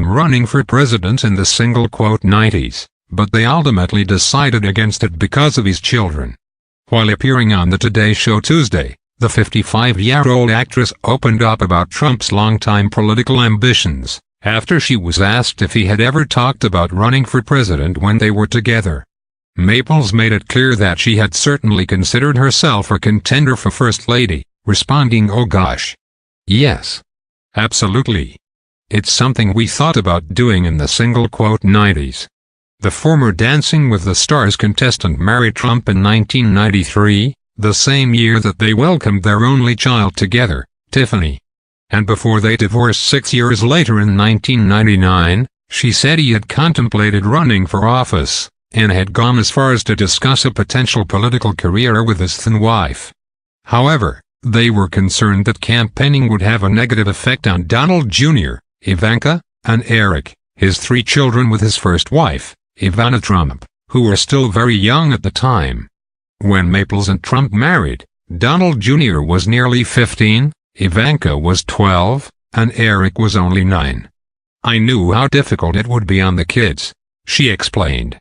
running for president in the '90s, but they ultimately decided against it because of his children. While appearing on the Today Show Tuesday, the 55-year-old actress opened up about Trump's longtime political ambitions, after she was asked if he had ever talked about running for president when they were together. Maples made it clear that she had certainly considered herself a contender for First Lady, responding, "Oh gosh. Yes. Absolutely. It's something we thought about doing in the '90s. The former Dancing with the Stars contestant married Trump in 1993, the same year that they welcomed their only child together, Tiffany. And before they divorced 6 years later in 1999, she said he had contemplated running for office, and had gone as far as to discuss a potential political career with his then wife. However, they were concerned that campaigning would have a negative effect on Donald Jr., Ivanka, and Eric, his 3 children with his first wife, Ivana Trump, who were still very young at the time. When Maples and Trump married, Donald Jr. was nearly 15, Ivanka was 12, and Eric was only 9. "I knew how difficult it would be on the kids," she explained.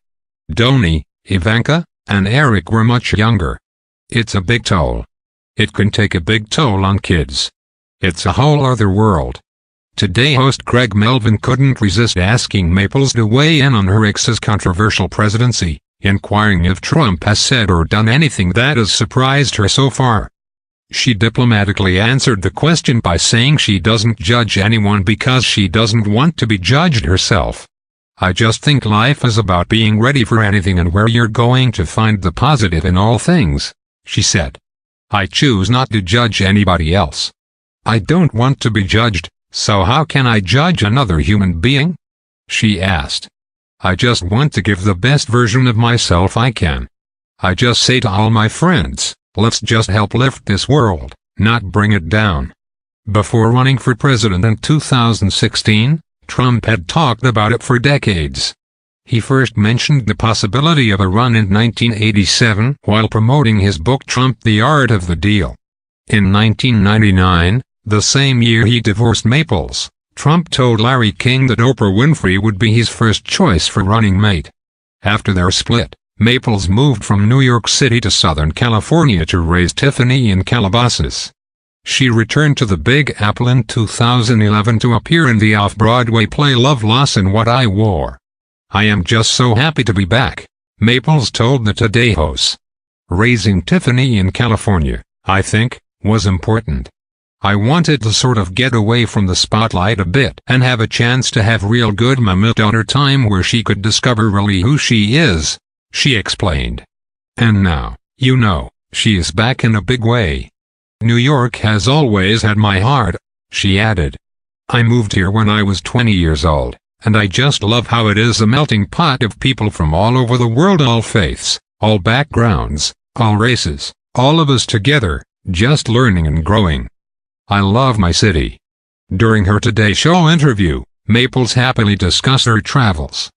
Donnie, Ivanka, and Eric were much younger. "It's a big toll. It can take a big toll on kids. It's a whole other world." Today host Craig Melvin couldn't resist asking Maples to weigh in on her ex's controversial presidency, inquiring if Trump has said or done anything that has surprised her so far. She diplomatically answered the question by saying she doesn't judge anyone because she doesn't want to be judged herself. "I just think life is about being ready for anything and where you're going to find the positive in all things," she said. "I choose not to judge anybody else. I don't want to be judged, so how can I judge another human being?" she asked. "I just want to give the best version of myself I can. I just say to all my friends, let's just help lift this world, not bring it down." Before running for president in 2016, Trump had talked about it for decades. He first mentioned the possibility of a run in 1987 while promoting his book Trump: The Art of the Deal. In 1999, the same year he divorced Maples, Trump told Larry King that Oprah Winfrey would be his first choice for running mate. After their split, Maples moved from New York City to Southern California to raise Tiffany in Calabasas. She returned to the Big Apple in 2011 to appear in the off-Broadway play Love, Loss and What I Wore. "I am just so happy to be back," Maples told the Today host. "Raising Tiffany in California, I think, was important. I wanted to sort of get away from the spotlight a bit and have a chance to have real good mama-daughter time where she could discover really who she is," she explained. "And now, you know, she is back in a big way. New York has always had my heart," she added. "I moved here when I was 20 years old, and I just love how it is a melting pot of people from all over the world, all faiths, all backgrounds, all races, all of us together, just learning and growing. I love my city." During her Today Show interview, Maples happily discussed her travels.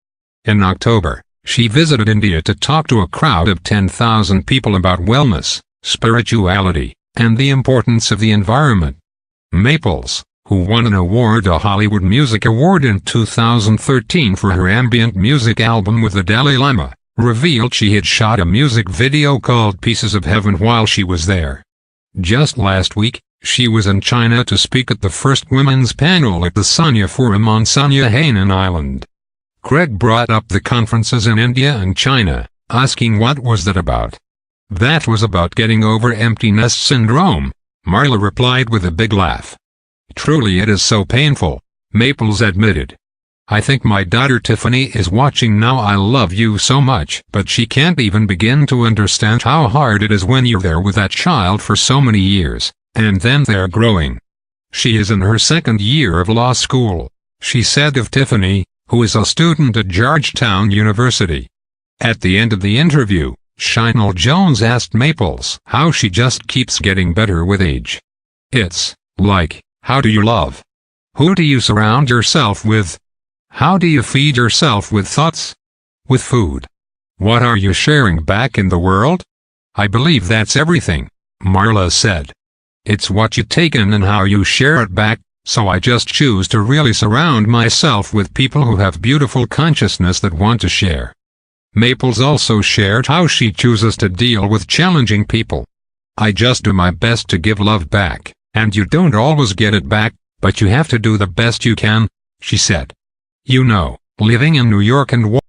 In October, she visited India to talk to a crowd of 10,000 people about wellness, spirituality, and the importance of the environment. Maples, who won an award, a Hollywood Music Award in 2013 for her ambient music album with the Dalai Lama, revealed she had shot a music video called Pieces of Heaven while she was there. Just last week, she was in China to speak at the first women's panel at the Sanya Forum on Sanya Hainan Island. Craig brought up the conferences in India and China, asking what was that about. "That was about getting over empty nest syndrome," Marla replied with a big laugh. "Truly it is so painful," Maples admitted. "I think my daughter Tiffany is watching now. I love you so much, but she can't even begin to understand how hard it is when you're there with that child for so many years, and then they're growing. She is in her 2nd year of law school," she said of Tiffany, who is a student at Georgetown University. At the end of the interview, Shinal Jones asked Maples how she just keeps getting better with age. "It's like, how do you love? Who do you surround yourself with? How do you feed yourself with thoughts? With food? What are you sharing back in the world? I believe that's everything," Marla said. "It's what you take in and how you share it back," so I just choose to really surround myself with people who have beautiful consciousness that want to share. Maples also shared how she chooses to deal with challenging people. I just do my best to give love back, and you don't always get it back, but you have to do the best you can, she said. You know, living in New York and